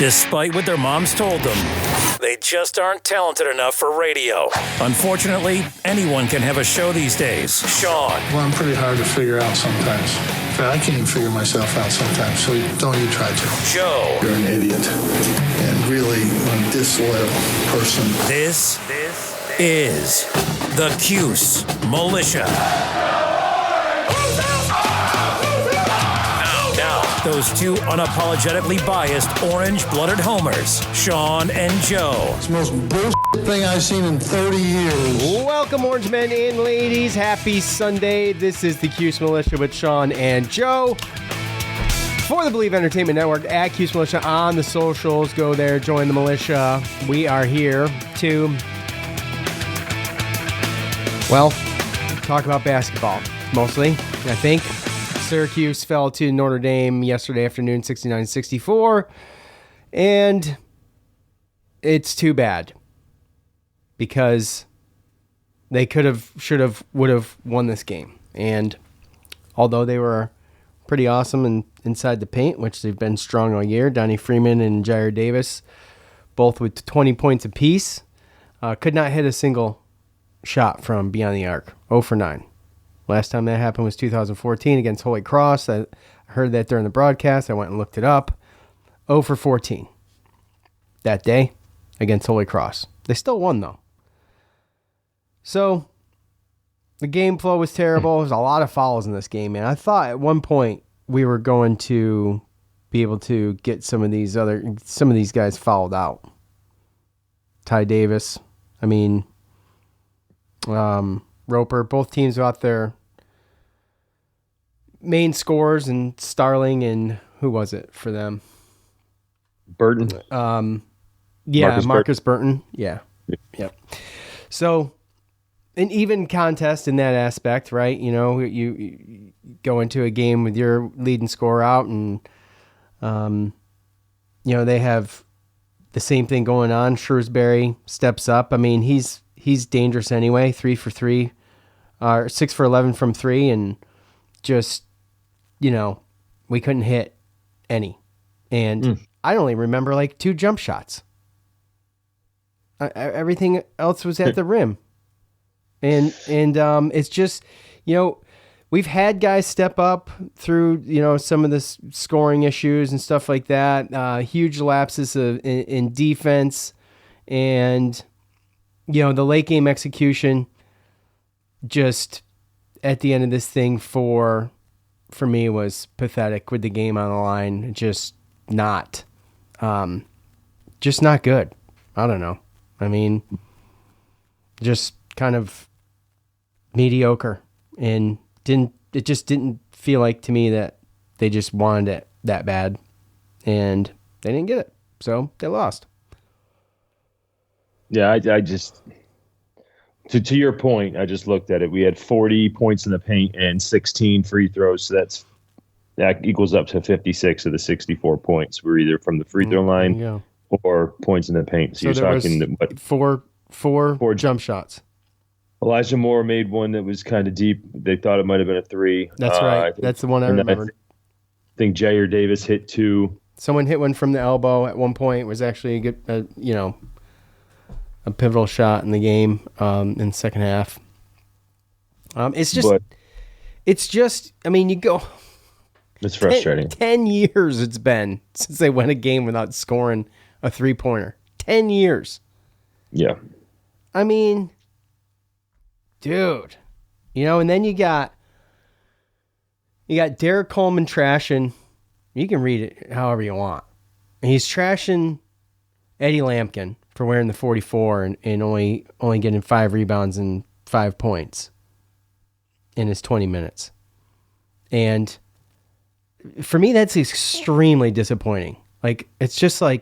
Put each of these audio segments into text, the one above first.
Despite what their moms told them, they just aren't talented enough for radio. Unfortunately, anyone can have a show these days. Sean. Well, I'm pretty hard to figure out sometimes. In fact, I can't even figure myself out sometimes, so don't you try to. Joe. You're an idiot. And really a disloyal person. This is the Cuse Militia. Now, those two unapologetically biased orange-blooded homers, Sean and Joe. It's the most bullshit thing I've seen in 30 years. Welcome, orange men and ladies. Happy Sunday. This is the Cuse Militia with Sean and Joe. For the Believe Entertainment Network, at Cuse Militia on the socials. Go there, join the militia. We are here to, well, talk about basketball, mostly, I think. Syracuse fell to Notre Dame yesterday afternoon, 69-64, and it's too bad because they could have, should have, would have won this game. And although they were pretty awesome and inside the paint, which they've been strong all year, Donnie Freeman and Jair Davis, both with 20 points apiece, could not hit a single shot from beyond the arc. 0 for 9. Last time that happened was 2014 against Holy Cross. I heard that during the broadcast. I went and looked it up. 0 for 14 that day against Holy Cross. They still won, though. So the game flow was terrible. There's a lot of fouls in this game, man. I thought at one point we were going to be able to get some of these guys fouled out. Ty Davis, Roper, both teams were out there. Main scorers and Starling and who was it for them? Burton. Marcus Burton. Yeah. Yep. So an even contest in that aspect, right? You know, you go into a game with your leading scorer out and, they have the same thing going on. Shrewsbury steps up. He's dangerous anyway. 3 for 3, 6 for 11 from 3, and just, we couldn't hit any. And I only remember like 2 jump shots. Everything else was at the rim. And it's just, we've had guys step up through, some of the scoring issues and stuff like that. Huge lapses in defense, and the late game execution just at the end of this thing for me was pathetic with the game on the line. Just not good. I don't know. Just kind of mediocre, and it just didn't feel like to me that they just wanted it that bad, and they didn't get it. So they lost. Yeah, I just, to your point, I just looked at it. We had 40 points in the paint and 16 free throws. So that equals up to 56 of the 64 points were either from the free throw line or points in the paint. So you're talking four jump shots. Elijah Moore made one that was kind of deep. They thought it might have been a 3. That's right. That's the one I remembered. I think Jair Davis hit 2. Someone hit one from the elbow at one point. It was actually a good, a pivotal shot in the game in the second half. It's just, you go. It's frustrating. 10 years it's been since they won a game without scoring a 3-pointer. 10 years. Yeah. Dude. And then you got Derek Coleman trashing. You can read it however you want. He's trashing Eddie Lampkin for wearing the 44 and only getting 5 rebounds and 5 points in his 20 minutes. And for me, that's extremely disappointing. It's just I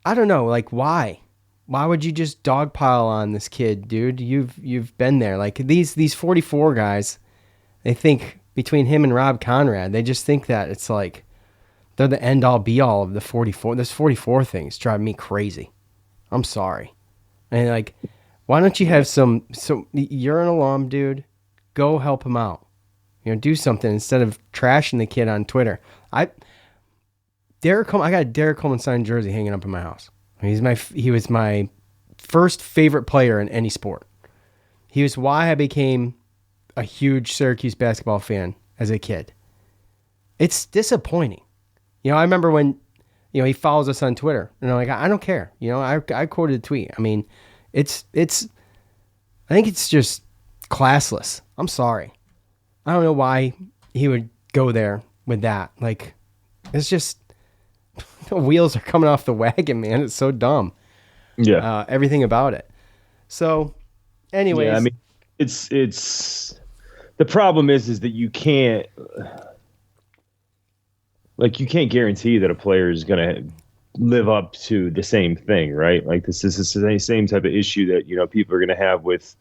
don't know, why? Why would you just dogpile on this kid, dude? You've been there. These 44 guys, they think between him and Rob Conrad, they just think that it's they're the end-all, be-all of the 44. This 44 thing's driving me crazy. I'm sorry. Why don't you have some you're an alum, dude. Go help him out. Do something instead of trashing the kid on Twitter. I got a Derek Coleman signed jersey hanging up in my house. He was my first favorite player in any sport. He was why I became a huge Syracuse basketball fan as a kid. It's disappointing. I remember when, he follows us on Twitter, and I'm like, I don't care. I quoted a tweet. I mean, I think it's just classless. I'm sorry. I don't know why he would go there with that. Like, it's just, the wheels are coming off the wagon, man. It's so dumb. Yeah. Everything about it. So, anyways. Yeah, I mean, it's the problem is that you can't guarantee that a player is going to live up to the same thing, right? Like, this is the same type of issue that, people are going to have with,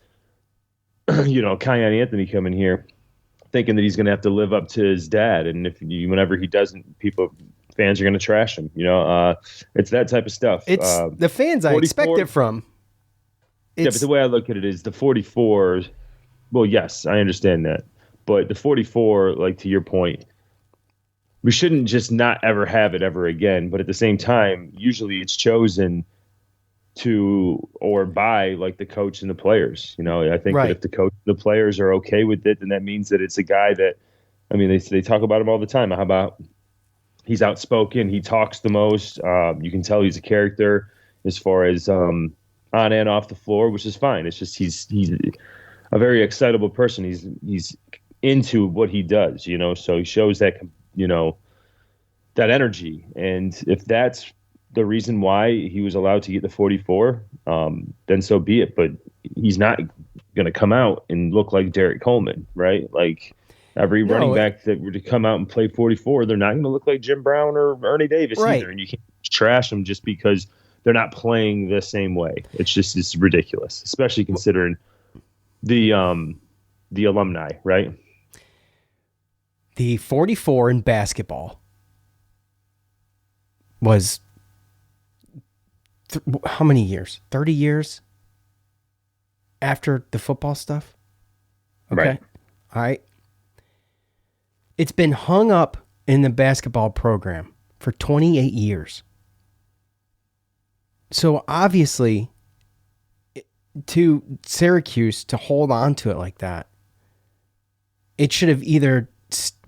Kiyan Anthony coming here thinking that he's going to have to live up to his dad. And whenever he doesn't, fans are going to trash him. It's that type of stuff. It's the fans I expect it from. But the way I look at it is the 44, well, yes, I understand that. But the 44, like, to your point, we shouldn't just not ever have it ever again. But at the same time, usually it's chosen by like the coach and the players. I think that if the coach and the players are okay with it, then that means that it's a guy that, I mean, they talk about him all the time. How about he's outspoken, he talks the most. You can tell he's a character as far as on and off the floor, which is fine. It's just he's a very excitable person. He's into what he does, so he shows that, that energy. And if that's the reason why he was allowed to get the 44, then so be it. But he's not going to come out and look like Derek Coleman, right? Like, every running back that were to come out and play 44, they're not going to look like Jim Brown or Ernie Davis either. And you can't trash them just because they're not playing the same way. It's ridiculous, especially considering the alumni, right? The 44 in basketball was how many years? 30 years after the football stuff? Okay. Right. All right. It's been hung up in the basketball program for 28 years. So obviously, to Syracuse to hold on to it like that, it should have either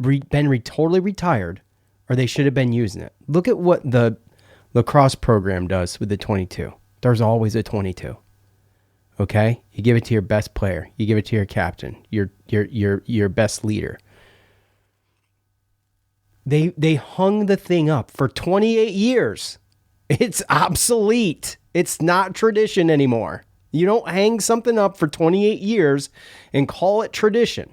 been totally retired or they should have been using it. Look at what the lacrosse program does with the 22. There's always a 22. Okay? You give it to your best player. You give it to your captain, your best leader. They hung the thing up for 28 years. It's obsolete. It's not tradition anymore. You don't hang something up for 28 years and call it tradition.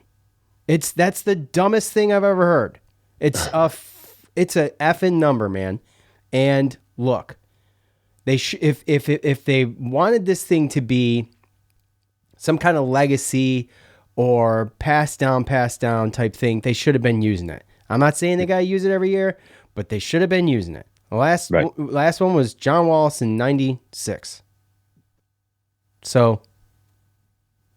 That's the dumbest thing I've ever heard. It's a effing number, man. And look, if they wanted this thing to be some kind of legacy or pass down type thing, they should have been using it. I'm not saying they got to use it every year, but they should have been using it. The last one was John Wallace in 96. So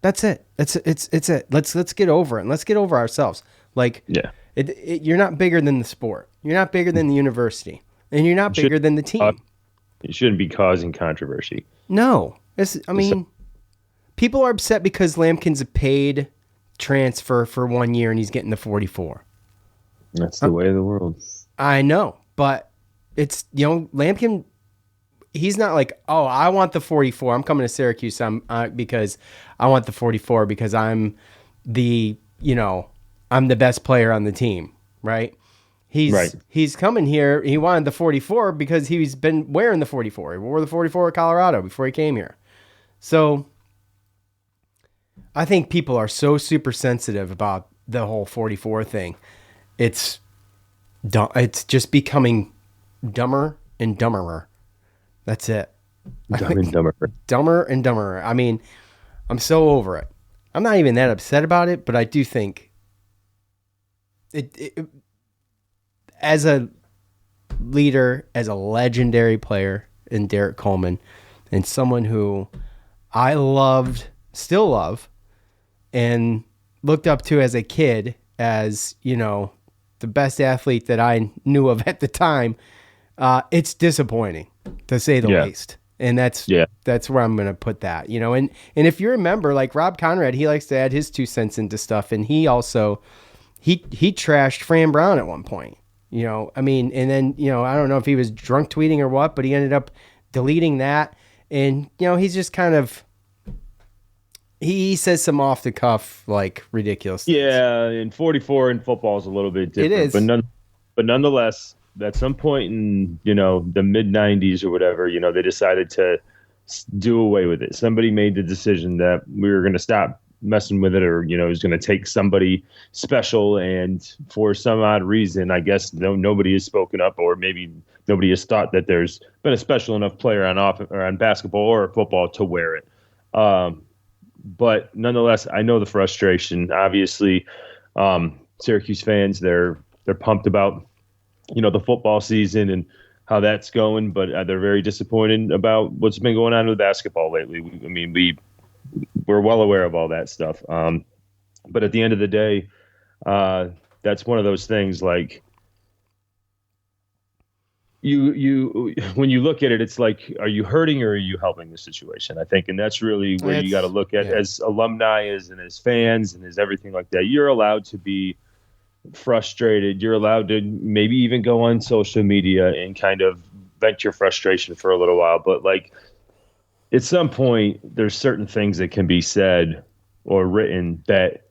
that's it. It's it. Let's get over it, and let's get over ourselves. Like, you're not bigger than the sport. You're not bigger than the university, and you're not bigger than the team. You shouldn't be causing controversy. No, people are upset because Lampkin's a paid transfer for 1 year and he's getting the 44. That's the way of the world. I know, but it's, Lampkin, he's not like, oh, I want the 44. I'm coming to Syracuse because I want the 44 because I'm the best player on the team, right? He's coming here. He wanted the 44 because he's been wearing the 44. He wore the 44 at Colorado before he came here. So I think people are so super sensitive about the whole 44 thing. It's just becoming dumber and dumberer. That's it. Dumb and dumber. Dumber and dumberer. I mean, I'm so over it. I'm not even that upset about it, but I do think it as a leader, as a legendary player in Derek Coleman, and someone who I loved, still love, and looked up to as a kid as, the best athlete that I knew of at the time, It's disappointing, to say the least. And that's where I'm going to put that, you know. And if you remember, like Rob Conrad, he likes to add his 2 cents into stuff, and he also he trashed Fran Brown at one point, you know. I mean, and then, you know, I don't know if he was drunk tweeting or what, but he ended up deleting that. And, you know, he's just kind of, he says some off the cuff, like, ridiculous things. Yeah, and 44 in football is a little bit different. It is. But nonetheless, at some point in, you know, the mid-90s or whatever, you know, they decided to do away with it. Somebody made the decision that we were going to stop messing with it, or, you know, it was going to take somebody special. And for some odd reason, I guess nobody has spoken up, or maybe nobody has thought that there's been a special enough player on basketball or football to wear it. But nonetheless, I know the frustration. Obviously, Syracuse fans, they're pumped about, you know, the football season and how that's going, but they're very disappointed about what's been going on with basketball lately. We're well aware of all that stuff. But at the end of the day, that's one of those things, like, you when you look at it, it's like, are you hurting or are you helping the situation? I think, and that's really where you got to look at as alumni, and as fans, and as everything like that. You're allowed to be frustrated. You're allowed to maybe even go on social media and kind of vent your frustration for a little while. But, like, at some point, there's certain things that can be said or written that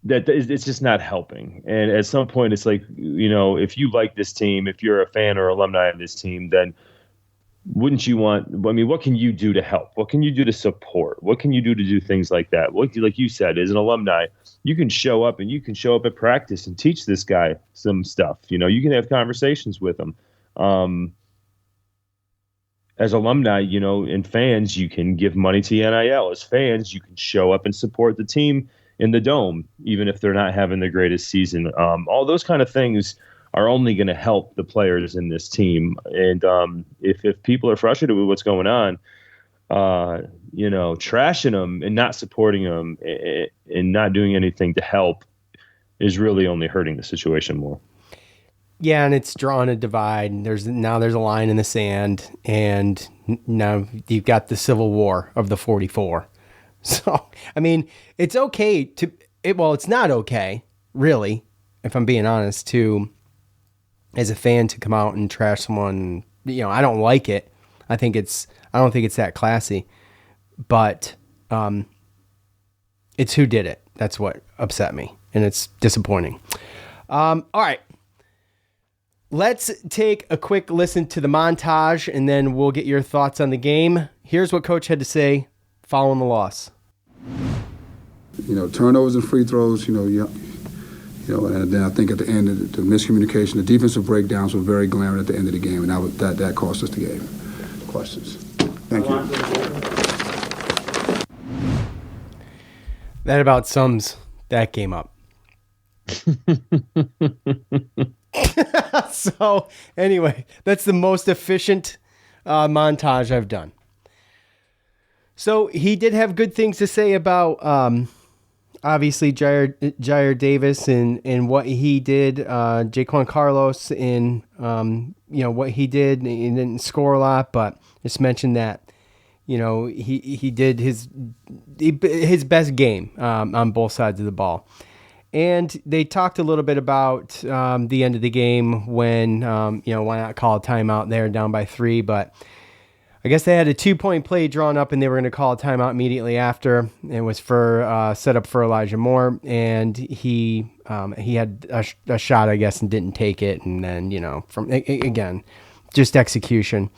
it's just not helping. And at some point, it's like, you know, if you like this team, if you're a fan or alumni of this team, then wouldn't you want, I mean, what can you do to help? What can you do to support? What can you do to do things like that? Like you said, as an alumni, you can show up at practice and teach this guy some stuff. You know, you can have conversations with him. As alumni, you know, and fans, you can give money to NIL. As fans, you can show up and support the team in the Dome, even if they're not having the greatest season. All those kind of things are only going to help the players in this team. And if people are frustrated with what's going on, you know, trashing them and not supporting them and not doing anything to help is really only hurting the situation more. Yeah, and it's drawn a divide. There's a line in the sand, and now you've got the Civil War of the 44. So, I mean, it's okay it's not okay, really, if I'm being honest, as a fan, to come out and trash someone. You know, I don't like it. I don't think it's that classy, but it's who did it. That's what upset me, and it's disappointing. All right. Let's take a quick listen to the montage, and then we'll get your thoughts on the game. Here's what Coach had to say following the loss. You know, turnovers and free throws, and then I think at the end, the miscommunication, the defensive breakdowns were very glaring at the end of the game, and that cost us the game. Questions? Thank you. That about sums that game up. So, anyway, that's the most efficient montage I've done. So, he did have good things to say about, obviously, Jair Davis and what he did, Jaquan Carlos, and, what he did. He didn't score a lot, but just mentioned that, you know, he did his best game on both sides of the ball. And they talked a little bit about the end of the game when, why not call a timeout there down by 3. But I guess they had a 2-point play drawn up, and they were going to call a timeout immediately after. It was for set up for Elijah Moore, and he had a shot, I guess, and didn't take it. And then, again, just execution.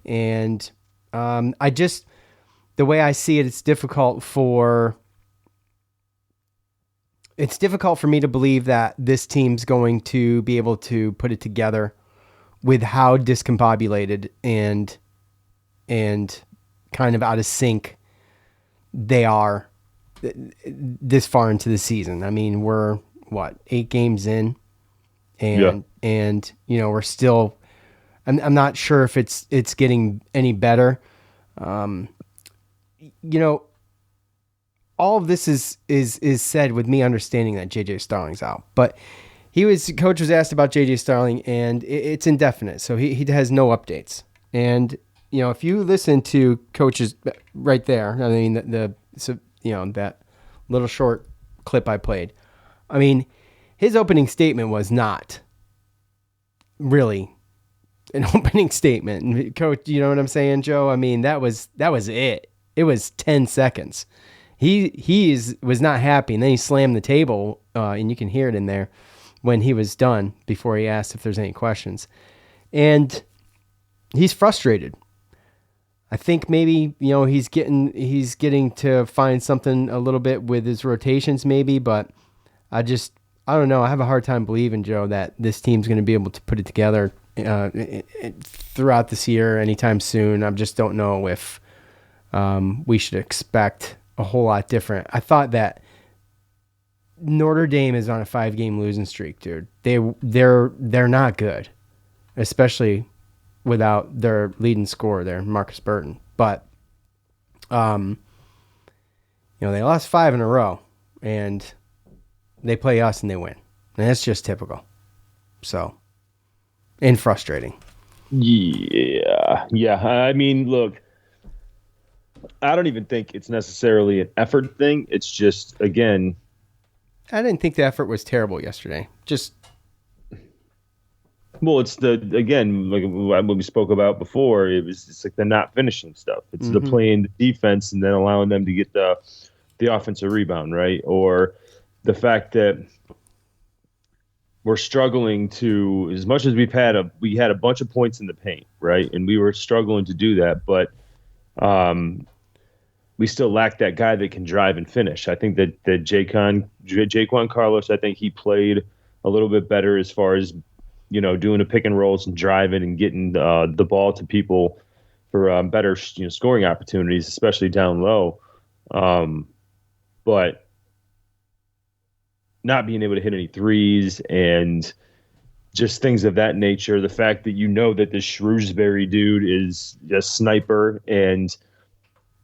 And the way I see it, it's difficult for me to believe that this team's going to be able to put it together with how discombobulated and kind of out of sync they are this far into the season. I mean, we're 8 games in, and we're still. I'm not sure if it's getting any better. All of this is said with me understanding that JJ Starling's out, but Coach was asked about J.J. Starling, and it's indefinite, so he has no updates. And if you listen to Coach's right there, I mean that little short clip I played. I mean, his opening statement was not really an opening statement. Coach, you know what I'm saying, Joe? I mean, that was it. It was 10 seconds. He was not happy, and then he slammed the table, and you can hear it in there when he was done before he asked if there's any questions. And he's frustrated. I think maybe, he's getting to find something a little bit with his rotations maybe, but I don't know. I have a hard time believing, Joe, that this team's going to be able to put it together throughout this year anytime soon. I just don't know if we should expect a whole lot different. I thought that Notre Dame is on a 5-game losing streak, dude. They're not good, especially without their leading scorer there, Marcus Burton. But they lost 5 in a row, and they play us and they win. And that's just typical. So, and frustrating. Yeah. I mean, look, I don't even think it's necessarily an effort thing. It's just, again, I didn't think the effort was terrible yesterday. Well, it's again, like what we spoke about before, it's like the not finishing stuff. It's the playing the defense and then allowing them to get the offensive rebound, right? Or the fact that we're struggling to, as much as we had a bunch of points in the paint, right? And we were struggling to do that, but we still lack that guy that can drive and finish. I think that Jaquan Carlos, I think he played a little bit better as far as, doing the pick and rolls and driving and getting the ball to people for better scoring opportunities, especially down low. But not being able to hit any threes and just things of that nature. The fact that that this Shrewsbury dude is a sniper and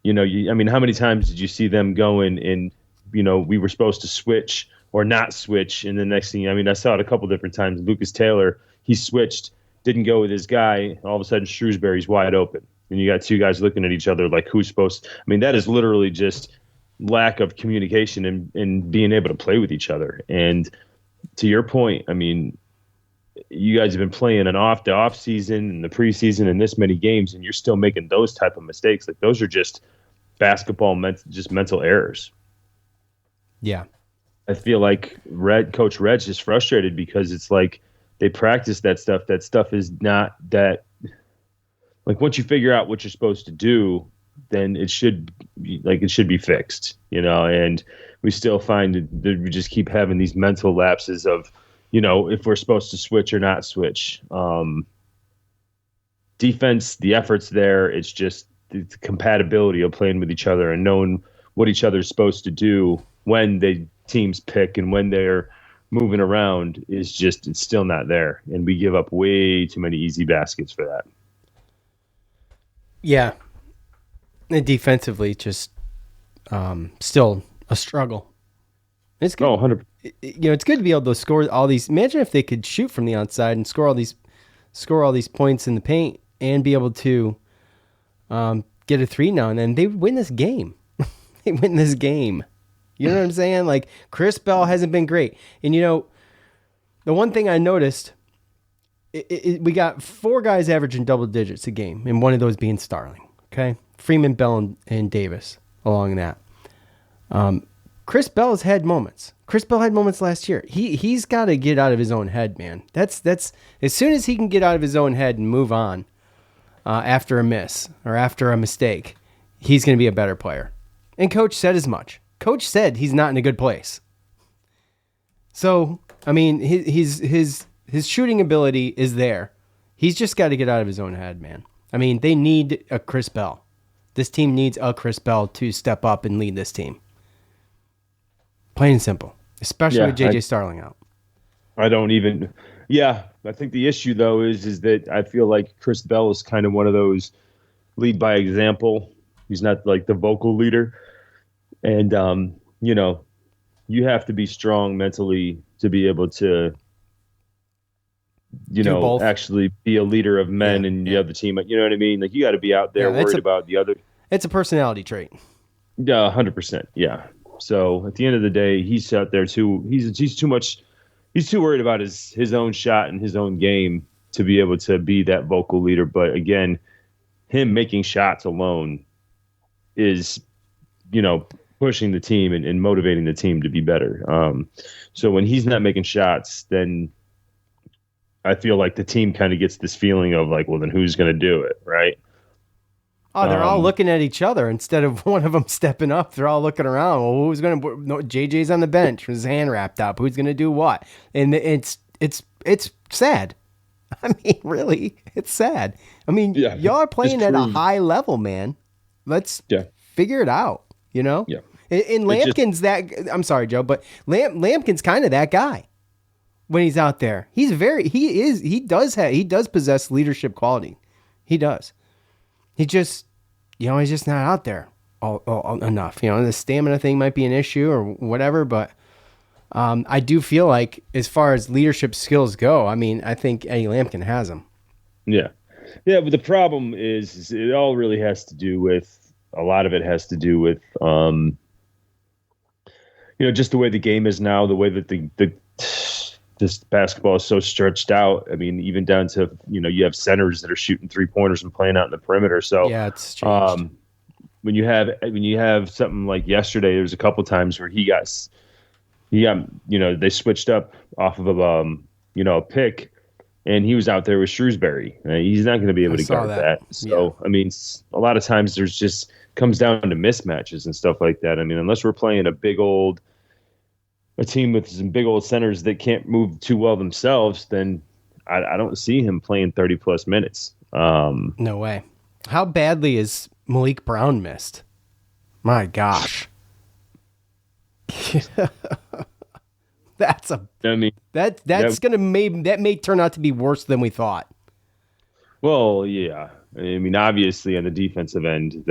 how many times did you see them going and, we were supposed to switch or not switch. And the next thing, I saw it a couple different times. Lucas Taylor, he switched, didn't go with his guy. All of a sudden, Shrewsbury's wide open. And you got two guys looking at each other like who's supposed to. That is literally just lack of communication and being able to play with each other. And to your point, you guys have been playing the off season and the preseason and this many games, and you're still making those type of mistakes. Like those are just basketball, just mental errors. Yeah. I feel like Coach Red's just frustrated because it's like they practice that stuff. That stuff is not that. Like once you figure out what you're supposed to do, then it should be fixed, And we still find that we just keep having these mental lapses of, if we're supposed to switch or not switch. Defense, the effort's there. It's just the compatibility of playing with each other and knowing what each other's supposed to do when they teams pick and when they're moving around it's still not there. And we give up way too many easy baskets for that. Yeah. And defensively, just still a struggle. It's good. 100%. It's good to be able to score all these. Imagine if they could shoot from the outside and score all these points in the paint and be able to get a 3 now and then. They would win this game. They win this game. You know what I'm saying? Like Chris Bell hasn't been great, and the one thing I noticed, we got 4 guys averaging double digits a game, and one of those being Starling. Okay, Freeman, Bell, and Davis along that. Chris Bell has had moments. Chris Bell had moments last year. He's got to get out of his own head, man. That's as soon as he can get out of his own head and move on after a miss or after a mistake, he's going to be a better player. And Coach said as much. Coach said he's not in a good place. So his shooting ability is there. He's just got to get out of his own head, man. They need a Chris Bell. This team needs a Chris Bell to step up and lead this team. Plain and simple, especially with J.J. Starling out. I think the issue, though, is that I feel like Chris Bell is kind of one of those lead by example. He's not like the vocal leader. And, you have to be strong mentally to be able to actually be a leader of men and you have the team. You know what I mean? Like, you got to be out there worried about the other. It's a personality trait. Yeah, 100%. Yeah. So at the end of the day, he's out there too. He's too much. He's too worried about his own shot and his own game to be able to be that vocal leader. But again, him making shots alone is, pushing the team and motivating the team to be better. So when he's not making shots, then I feel like the team kind of gets this feeling of like, well, then who's going to do it, right? Oh, they're all looking at each other instead of one of them stepping up. They're all looking around. Well, who's going to? No, JJ's on the bench with his hand wrapped up. Who's going to do what? And it's sad. I mean, really, it's sad. I mean, y'all are playing at a high level, man. Let's figure it out. Yeah. And Lampkin's I'm sorry, Joe, but Lampkin's kind of that guy when he's out there. He does possess leadership quality. He does. He just, he's just not out there enough. The stamina thing might be an issue or whatever, but I do feel like as far as leadership skills go, I mean, I think Eddie Lampkin has them. Yeah. Yeah, but the problem is it all really has to do with, a lot of it has to do with, just the way the game is now, the way that this basketball is so stretched out. I mean, even down to, you have centers that are shooting 3-pointers and playing out in the perimeter. So yeah, it's changed. When you have something like yesterday, there was a couple times where he got, they switched up off of a pick, and he was out there with Shrewsbury. He's not going to be able to guard that. So, I mean, a lot of times there's just comes down to mismatches and stuff like that. I mean, unless we're playing a team with some big old centers that can't move too well themselves, then I don't see him playing 30-plus minutes. No way. How badly is Malik Brown missed? My gosh. That may turn out to be worse than we thought. Well, yeah. I mean, obviously on the defensive end,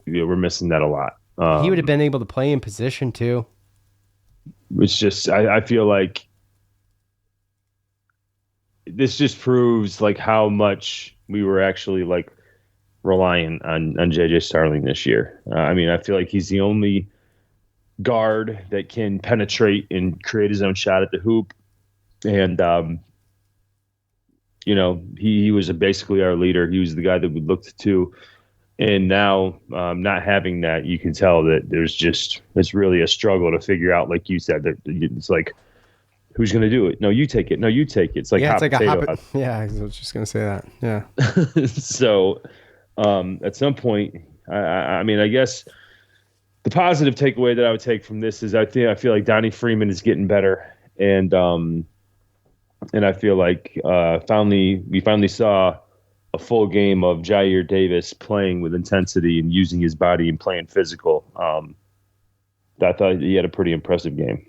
we're missing that a lot. He would have been able to play in position too. It's just, I feel like this just proves like how much we were actually like relying on JJ Starling this year. I mean, I feel like he's the only guard that can penetrate and create his own shot at the hoop. And, he was basically our leader. He was the guy that we looked to. And now, not having that, you can tell that it's really a struggle to figure out, like you said, that it's like, who's going to do it? No, you take it. No, you take it. It's like hot potato. Yeah, I was just going to say that. Yeah. So, at some point, I mean, I guess the positive takeaway that I would take from this is I feel like Donnie Freeman is getting better, and I feel like we finally saw a full game of Jair Davis playing with intensity and using his body and playing physical. I thought he had a pretty impressive game.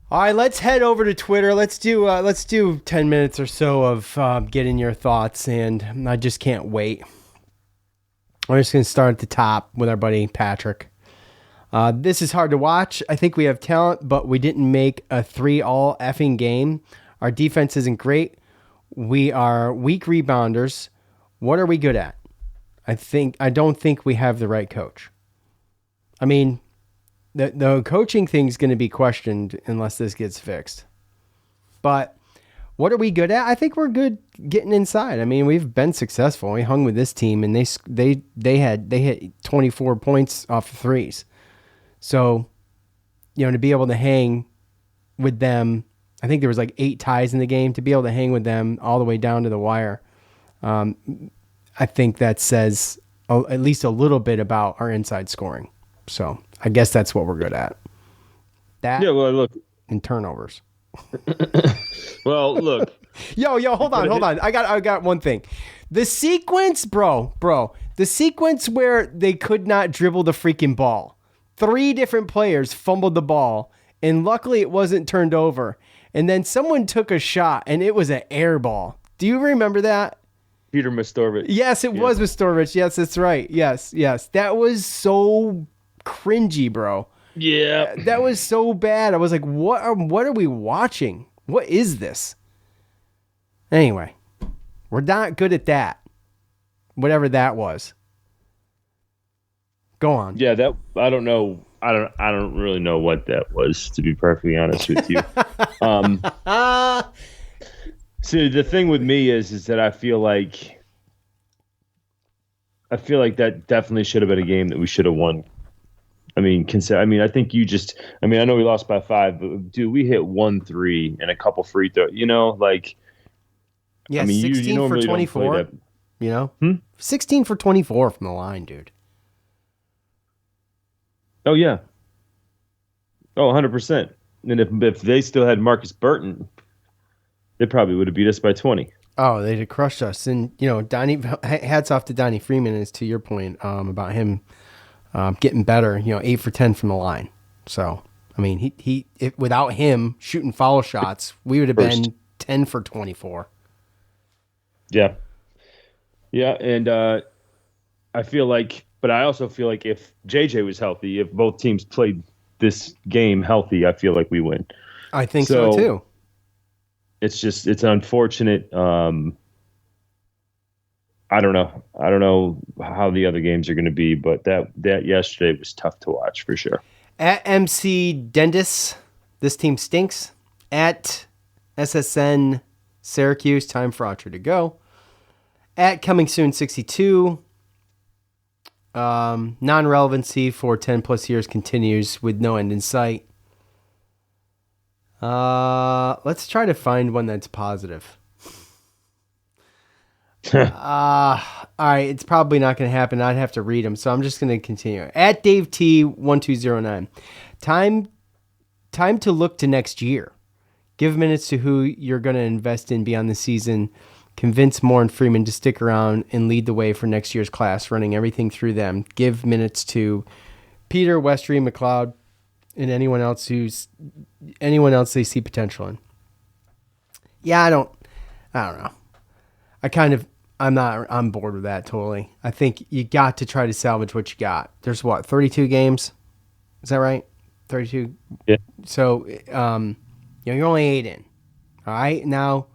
All right, let's head over to Twitter. Let's do 10 minutes or so of getting your thoughts, and I just can't wait. We're just going to start at the top with our buddy Patrick. This is hard to watch. I think we have talent, but we didn't make a 3-all effing game. Our defense isn't great. We are weak rebounders. What are we good at? I don't think we have the right coach. I mean, the coaching thing is going to be questioned unless this gets fixed. But what are we good at? I think we're good getting inside. I mean, we've been successful. We hung with this team, and they hit 24 points off of threes. So, to be able to hang with them, I think there was like 8 ties in the game. To be able to hang with them all the way down to the wire, I think that says at least a little bit about our inside scoring. So I guess that's what we're good at. Look, and turnovers. Well, look. Yo, hold on. I got one thing. The sequence, bro. The sequence where they could not dribble the freaking ball. 3 different players fumbled the ball, and luckily it wasn't turned over. And then someone took a shot, and it was an air ball. Do you remember that? Peter Mastorovich. Yes, it was Mastorovich. Yes, that's right. Yes. That was so cringy, bro. Yeah. That was so bad. I was like, what are we watching? What is this? Anyway, we're not good at that. Whatever that was. Go on. Yeah, I don't know. I don't really know what that was, to be perfectly honest with you. So the thing with me is that I feel like that definitely should have been a game that we should have won. I mean, I think you just. I mean, I know we lost by 5, but dude, we hit 1-3 and a couple free throws. You know, like. Yeah, I mean, 16 you for normally 24. don't play that. You know, 16 for 24 from the line, dude. Oh yeah. Oh, 100%. And if they still had Marcus Burton, they probably would have beat us by 20. Oh, they'd have crushed us. And, you know, hats off to Donnie Freeman, as to your point about him getting better, 8 for 10 from the line. So, I mean, without him shooting foul shots, we would have been 10 for 24. Yeah. Yeah, and I feel like, but I also feel like if JJ was healthy, if both teams played this game healthy, I feel like we win. I think so too. It's unfortunate. I don't know how the other games are going to be, but that yesterday was tough to watch for sure. At MC Dendis, this team stinks. At SSN Syracuse, time for Notre to go. At Coming Soon 62, non-relevancy for 10 plus years continues with no end in sight. Let's try to find one that's positive. All right, it's probably not going to happen. I'd have to read them, so I'm just going to continue. At Dave T 1209, time to look to next year. Give minutes to who you're going to invest in beyond the season. Convince Moore and Freeman to stick around and lead the way for next year's class, running everything through them. Give minutes to Peter, Westry, McLeod, and anyone else they see potential in. Yeah, I don't know. I'm bored with that totally. I think you got to try to salvage what you got. There's 32 games? Is that right? 32? Yeah. So, you're only 8 in. All right? Now,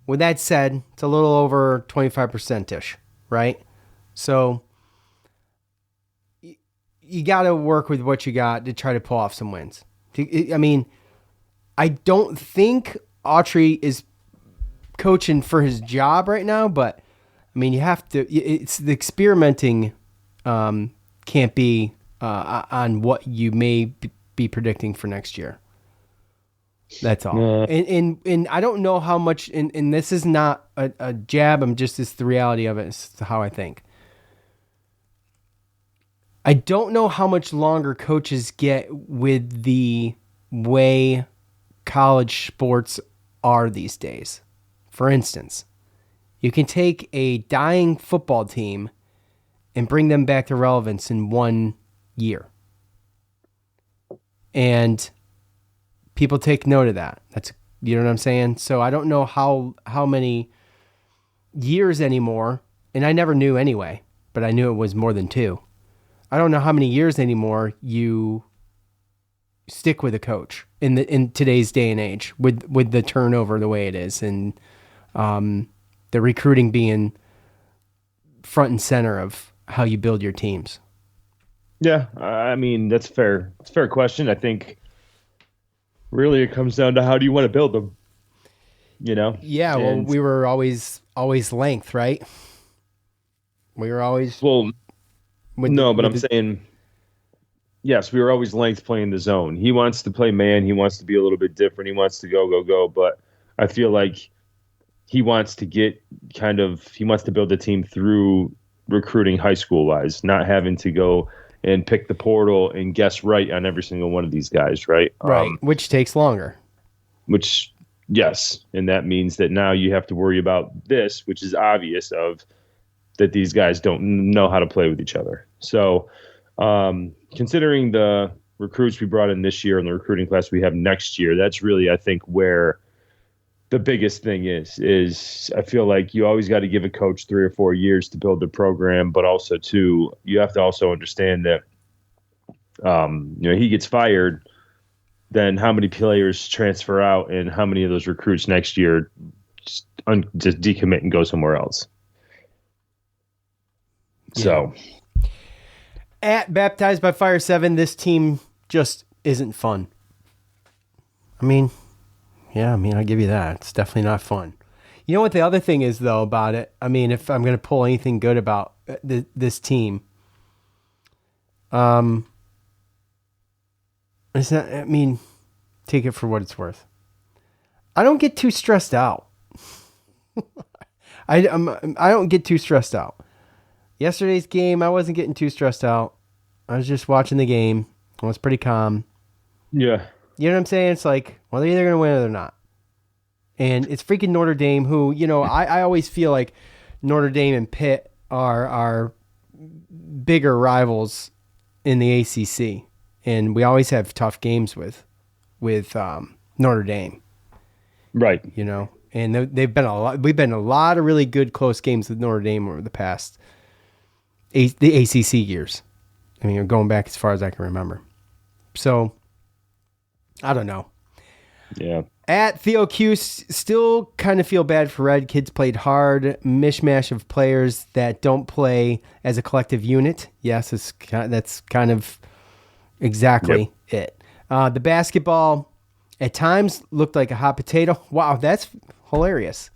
with that said, it's a little over 25%-ish, right? So, you got to work with what you got to try to pull off some wins. I mean, I don't think Autry is coaching for his job right now, but I mean, you have to. It's the experimenting can't be on what you may be predicting for next year. That's all. And I don't know how much. And this is not a jab. It's the reality of it. It's how I think. I don't know how much longer coaches get with the way college sports are these days. For instance, you can take a dying football team and bring them back to relevance in 1 year. And people take note of that. You know what I'm saying? So I don't know how many years anymore, and I never knew anyway, but I knew it was more than 2. I don't know how many years anymore you stick with a coach in today's day and age with the turnover the way it is, and the recruiting being front and center of how you build your teams. Yeah, I mean, that's fair. It's a fair question. I think really it comes down to how do you want to build them, you know? Yeah, well, we were always length, right? We were always... Well, I'm saying, yes, we were always length playing the zone. He wants to play man. He wants to be a little bit different. He wants to go. But I feel like he wants to build a team through recruiting high school wise, not having to go and pick the portal and guess right on every single one of these guys, right? Right, which takes longer. Yes, and that means that now you have to worry about this, which is obvious of that these guys don't know how to play with each other. So considering the recruits we brought in this year and the recruiting class we have next year, that's really, I think, where the biggest thing is I feel like you always got to give a coach 3 or 4 years to build the program, but also too, you have to also understand that, he gets fired, then how many players transfer out and how many of those recruits next year just decommit and go somewhere else. Yeah. So, at Baptized by Fire 7, this team just isn't fun. I mean, I'll give you that. It's definitely not fun. You know what the other thing is, though, about it? I mean, if I'm going to pull anything good about this team, it's not, I mean, take it for what it's worth. I don't get too stressed out. I don't get too stressed out. Yesterday's game, I wasn't getting too stressed out. I was just watching the game. I was pretty calm. yeah. You know what I'm saying? It's like, well, they're either going to win or they're not. And it's freaking Notre Dame, who, I always feel like Notre Dame and Pitt are bigger rivals in the ACC. And we always have tough games with Notre Dame. Right. And we've been a lot of really good close games with Notre Dame over the past the ACC years. I mean, going back as far as I can remember. So, I don't know. Yeah. At Theo Cuse, still kind of feel bad for Red. Kids played hard. Mishmash of players that don't play as a collective unit. Yes, that's kind of exactly it. The basketball at times looked like a hot potato. Wow, that's hilarious.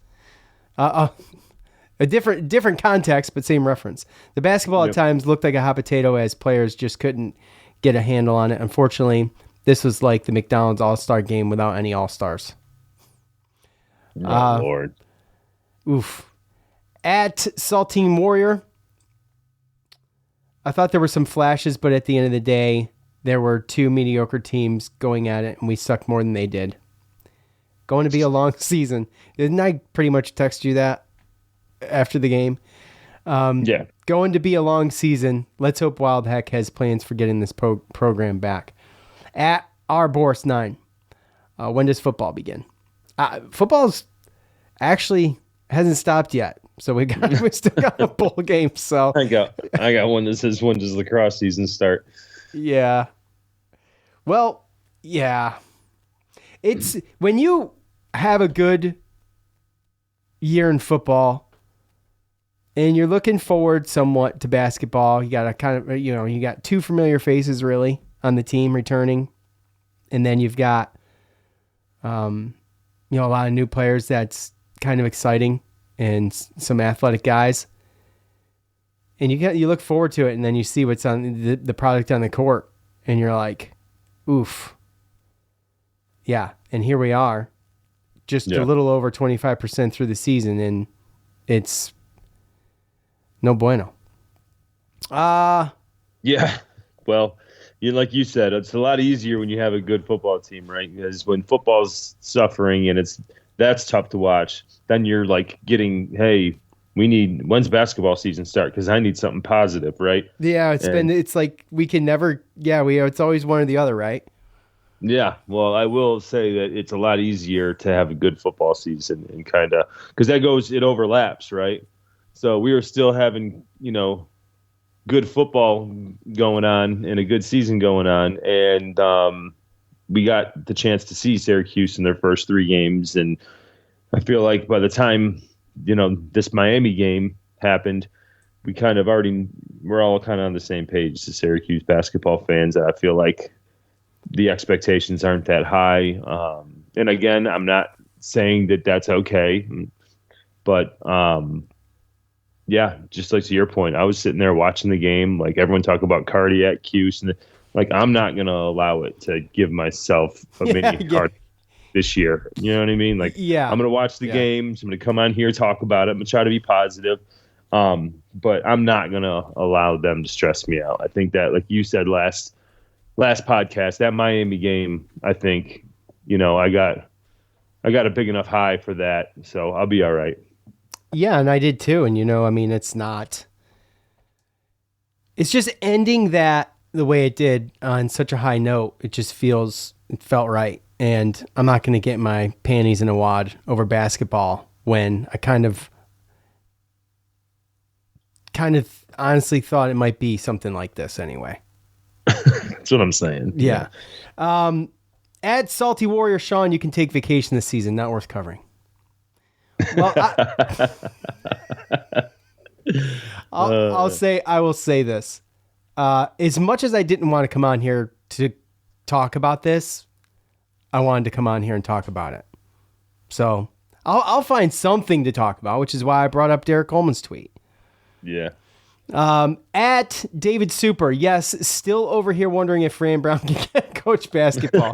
A different context, but same reference. The basketball at times looked like a hot potato as players just couldn't get a handle on it. Unfortunately, this was like the McDonald's All-Star game without any All-Stars. Oh, Lord. Oof. At Saltine Warrior, I thought there were some flashes, but at the end of the day, there were two mediocre teams going at it, and we sucked more than they did. Going to be a long season. Didn't I pretty much text you that after the game? Yeah. Going to be a long season. Let's hope Wild Heck has plans for getting this program back. At our Boris 9, when does football begin? Football's actually hasn't stopped yet, so we still got a bowl game. So I got one that says, when does lacrosse season start? Yeah. Well, yeah. It's when you have a good year in football and you're looking forward somewhat to basketball, you got a kind of, you got two familiar faces really on the team returning. And then you've got, a lot of new players that's kind of exciting and some athletic guys. And you look forward to it, and then you see what's on the product on the court, and you're like, oof. Yeah, and here we are, just a little over 25% through the season, and it's no bueno. Yeah, well, like you said, it's a lot easier when you have a good football team, right? Because when football's suffering and that's tough to watch, then you're like getting, hey, when's basketball season start? Because I need something positive, right? Yeah, it's like we can never, it's always one or the other, right? Yeah, well, I will say that it's a lot easier to have a good football season and kind of, because it overlaps, right? So we were still having, good football going on and a good season going on. And we got the chance to see Syracuse in their first three games. And I feel like by the time, this Miami game happened, we're all kind of on the same page as Syracuse basketball fans. I feel like the expectations aren't that high. And again, I'm not saying that that's okay, but just like to your point, I was sitting there watching the game, like everyone talk about cardiac Cuse, and like I'm not going to allow it to give myself a mini heart this year. You know what I mean? Like, I'm going to watch the games. I'm going to come on here, talk about it. I'm going to try to be positive. But I'm not going to allow them to stress me out. I think that, like you said last podcast, that Miami game, I think, I got a big enough high for that. So I'll be all right. Yeah, and I did too. And, it's just ending that the way it did on such a high note. It felt right. And I'm not going to get my panties in a wad over basketball when I kind of honestly thought it might be something like this anyway. That's what I'm saying. Yeah. At Salty Warrior Sean, you can take vacation this season. Not worth covering. Well, I will say this. As much as I didn't want to come on here to talk about this, I wanted to come on here and talk about it. So I'll find something to talk about, which is why I brought up Derek Coleman's tweet. Yeah. At David Super, yes, still over here wondering if Fran Brown can coach basketball.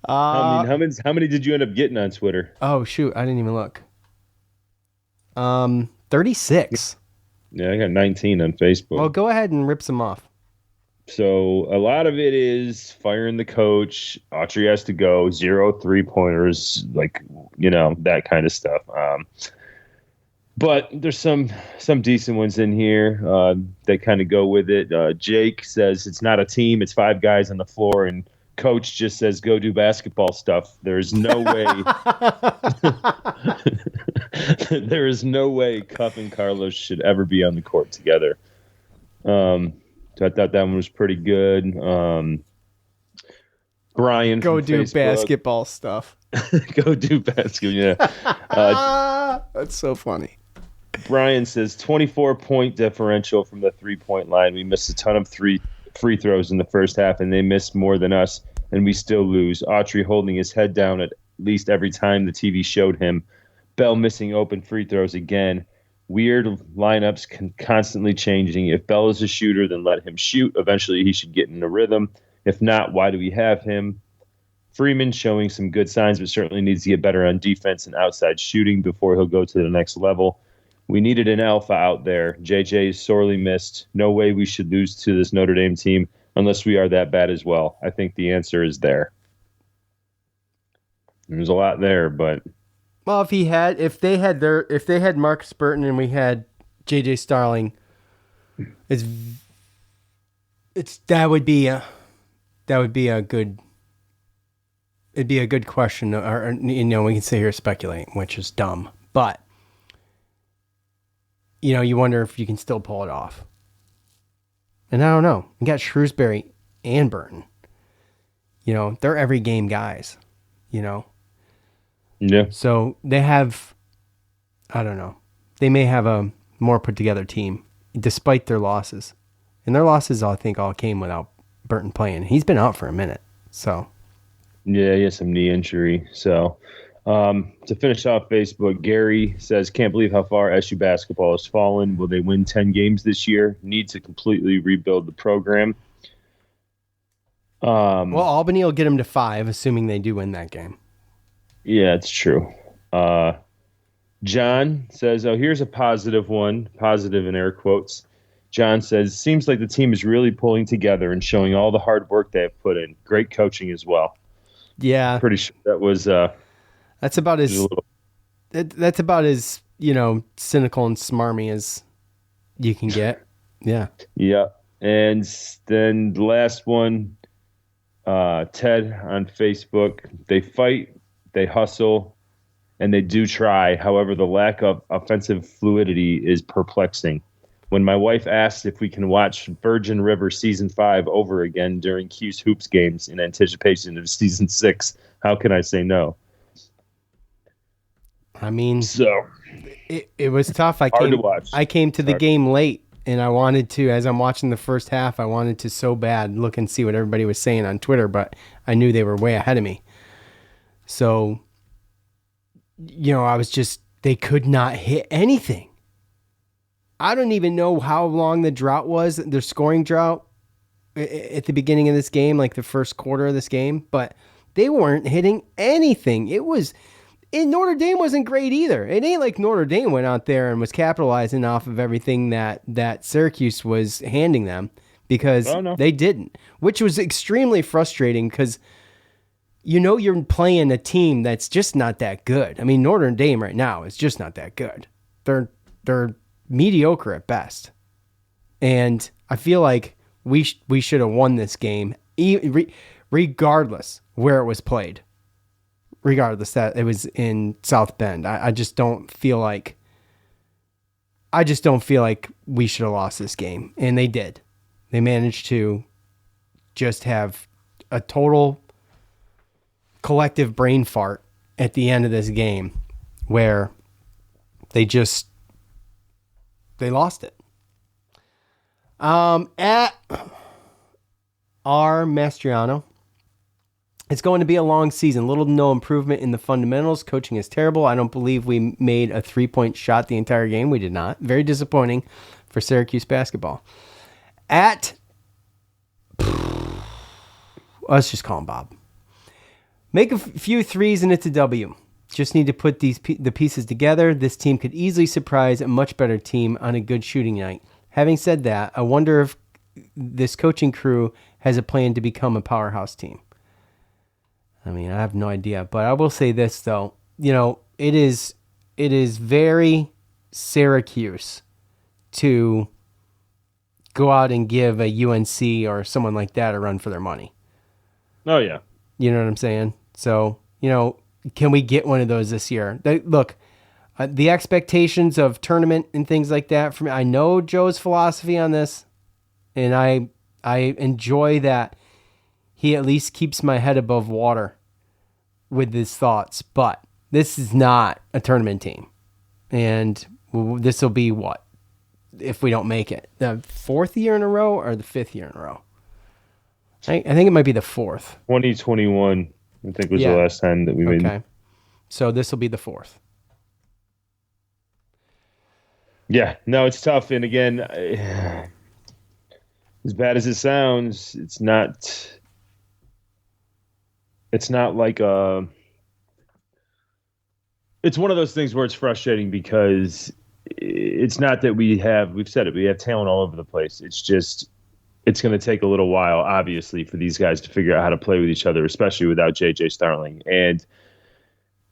How many did you end up getting on Twitter? Oh shoot, I didn't even look. 36. Yeah, I got 19 on Facebook. Well, go ahead and rip some off. So a lot of it is firing the coach. Autry has to go. 0 3-pointers, that kind of stuff. But there's some decent ones in here that kind of go with it. Jake says it's not a team; it's 5 guys on the floor, and coach just says go do basketball stuff. There's no way. There is no way Cuff and Carlos should ever be on the court together. So I thought that one was pretty good. Brian, go do Facebook. basketball stuff. Go do basketball. Yeah, that's so funny. Brian says 24-point differential from the 3-point line. We missed a ton of free throws in the first half, and they missed more than us, and we still lose. Autry holding his head down at least every time the TV showed him. Bell missing open free throws again. Weird lineups constantly changing. If Bell is a shooter, then let him shoot. Eventually, he should get in a rhythm. If not, why do we have him? Freeman showing some good signs, but certainly needs to get better on defense and outside shooting before he'll go to the next level. We needed an alpha out there. JJ is sorely missed. No way we should lose to this Notre Dame team unless we are that bad as well. I think the answer is there. There's a lot there, but well, if they had Marcus Burton and we had JJ Starling, that would be a good. It'd be a good question, or we can sit here speculating, which is dumb, but you wonder if you can still pull it off. And I don't know. You got Shrewsbury and Burton. They're every game guys. Yeah. So they have, I don't know. They may have a more put together team despite their losses. And their losses, I think, all came without Burton playing. He's been out for a minute. So. Yeah, he has some knee injury. So to finish off Facebook, Gary says, can't believe how far SU basketball has fallen. Will they win 10 games this year? Need to completely rebuild the program. Well, Albany will get them to 5, assuming they do win that game. Yeah, it's true. John says, here's a positive one, positive in air quotes. John says, seems like the team is really pulling together and showing all the hard work they have put in. Great coaching as well. Yeah. Pretty sure that was that's about as cynical and smarmy as you can get. Yeah. Yeah. And then the last one, Ted on Facebook, they fight, they hustle, and they do try. However, the lack of offensive fluidity is perplexing. When my wife asked if we can watch Virgin River Season 5 over again during Cuse Hoops games in anticipation of Season 6, how can I say no? I mean, so it was tough. Hard to watch. I came to the game late, and I wanted to, as I'm watching the first half, I wanted to so bad look and see what everybody was saying on Twitter, but I knew they were way ahead of me. So, they could not hit anything. I don't even know how long the drought was, their scoring drought at the beginning of this game, like the first quarter of this game, but they weren't hitting anything. And Notre Dame wasn't great either. It ain't like Notre Dame went out there and was capitalizing off of everything that Syracuse was handing them, because they didn't, which was extremely frustrating because you're playing a team that's just not that good. I mean, Notre Dame right now is just not that good. They're mediocre at best. And I feel like we should have won this game regardless where it was played. Regardless that it was in South Bend. I just don't feel like we should have lost this game. And they did. They managed to just have a total collective brain fart at the end of this game where they lost it. At R. Mastriano, it's going to be a long season. Little to no improvement in the fundamentals. Coaching is terrible. I don't believe we made a 3-point shot the entire game. We did not. Very disappointing for Syracuse basketball. Let's just call him Bob. Make a few threes and it's a W. Just need to put the pieces together. This team could easily surprise a much better team on a good shooting night. Having said that, I wonder if this coaching crew has a plan to become a powerhouse team. I mean, I have no idea, but I will say this though. It is very Syracuse to go out and give a UNC or someone like that a run for their money. Oh yeah. You know what I'm saying? So, can we get one of those this year? Look, the expectations of tournament and things like that from I know Joe's philosophy on this, and I enjoy that he at least keeps my head above water with his thoughts, but this is not a tournament team. And this will be what? If we don't make it, the 4th year in a row or the 5th year in a row? I think it might be the 4th. 2021, I think, was the last time that we made. Okay, so this will be the 4th. Yeah, no, it's tough. And again, as bad as it sounds, it's not like it's one of those things where it's frustrating because it's not that we've said it, we have talent all over the place. It's just, it's going to take a little while, obviously, for these guys to figure out how to play with each other, especially without J.J. Starling. And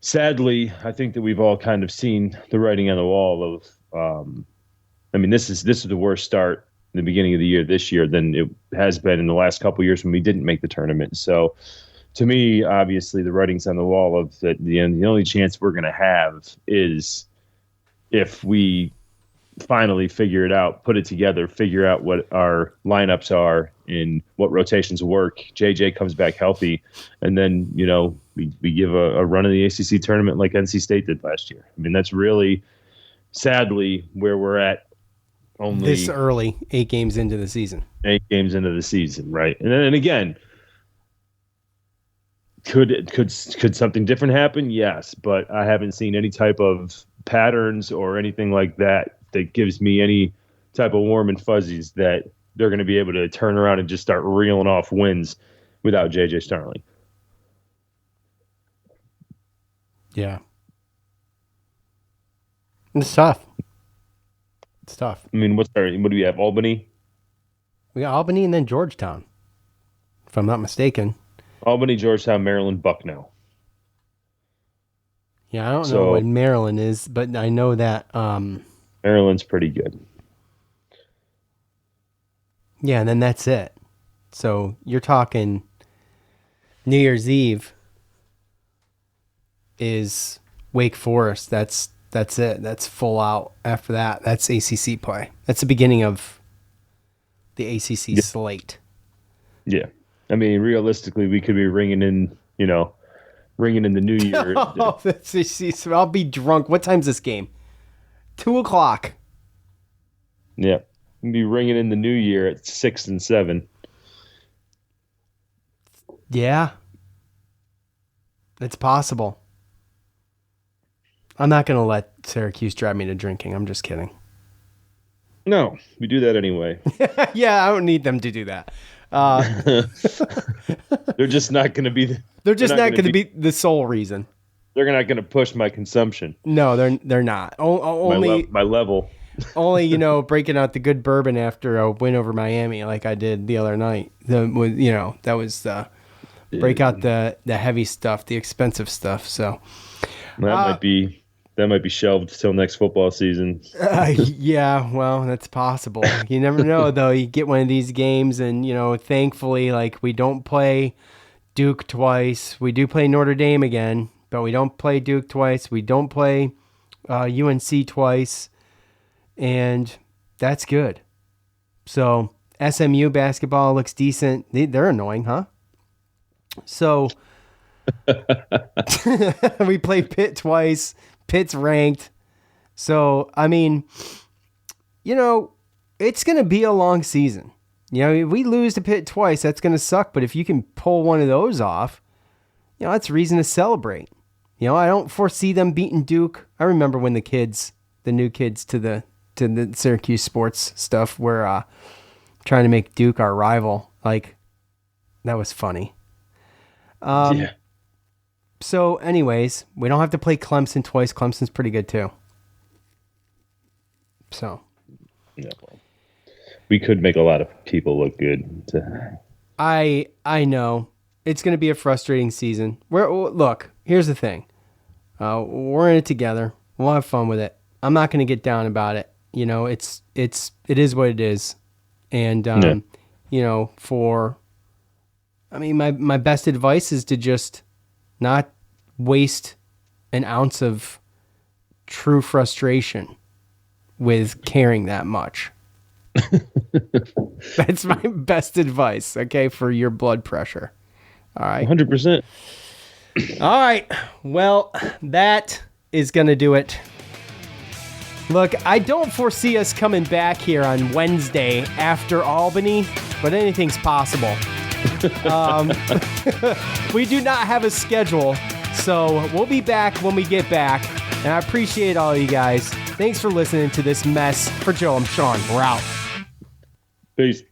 sadly, I think that we've all kind of seen the writing on the wall of, this is the worst start in the beginning of the year this year than it has been in the last couple of years when we didn't make the tournament. So to me, obviously, the writing's on the wall of that the only chance we're going to have is if we finally figure it out, put it together, figure out what our lineups are and what rotations work. JJ comes back healthy, and then we give a run of the ACC tournament like NC State did last year. I mean, that's really, sadly, where we're at. Only this early, 8 games into the season. 8 games into the season, right? And then again, could something different happen? Yes, but I haven't seen any type of patterns or anything like that gives me any type of warm and fuzzies that they're going to be able to turn around and just start reeling off wins without J.J. Starling. Yeah. It's tough. I mean, what do we have? Albany? We got Albany and then Georgetown, if I'm not mistaken. Albany, Georgetown, Maryland, Bucknell. Yeah, I don't know what Maryland is, but I know that Maryland's pretty good. Yeah, and then that's it. So you're talking New Year's Eve is Wake Forest. That's it. That's full out. After that, that's ACC play. That's the beginning of the ACC slate. Yeah. I mean, realistically, we could be ringing in the new year. Oh, I'll be drunk. What time's this game? 2:00. Yeah. We'll be ringing in the new year at 6 and 7. Yeah. It's possible. I'm not going to let Syracuse drive me to drinking. I'm just kidding. No, we do that anyway. Yeah, I don't need them to do that. They're just not going to be. They're just not going to be the sole reason. They're not going to push my consumption. No, they're not. Only my level. Only breaking out the good bourbon after a win over Miami, like I did the other night. That was break out the heavy stuff, the expensive stuff. So that might be shelved till next football season. Yeah, well, that's possible. You never know, though. You get one of these games, and thankfully, like, we don't play Duke twice. We do play Notre Dame again, but we don't play Duke twice. We don't play UNC twice, and that's good. So SMU basketball looks decent. They're annoying, huh? So We played Pitt twice. Pitt's ranked. So, I mean, it's going to be a long season. If we lose to Pitt twice, that's going to suck. But if you can pull one of those off, that's reason to celebrate. I don't foresee them beating Duke. I remember when the new kids to the Syracuse sports stuff were trying to make Duke our rival. Like, that was funny. Yeah. So, anyways, we don't have to play Clemson twice. Clemson's pretty good too. So, Yeah, well, we could make a lot of people look good. I know it's going to be a frustrating season. Look, here's the thing. We're in it together. We'll have fun with it. I'm not going to get down about it. It is what it is. And my best advice is to just not waste an ounce of true frustration with caring that much. That's my best advice, okay, for your blood pressure. All right. 100%. All right. Well, that is going to do it. Look, I don't foresee us coming back here on Wednesday after Albany, but anything's possible. We do not have a schedule, so we'll be back when we get back. And I appreciate all you guys. Thanks for listening to this mess. For Joe, I'm Sean. We're out. Peace.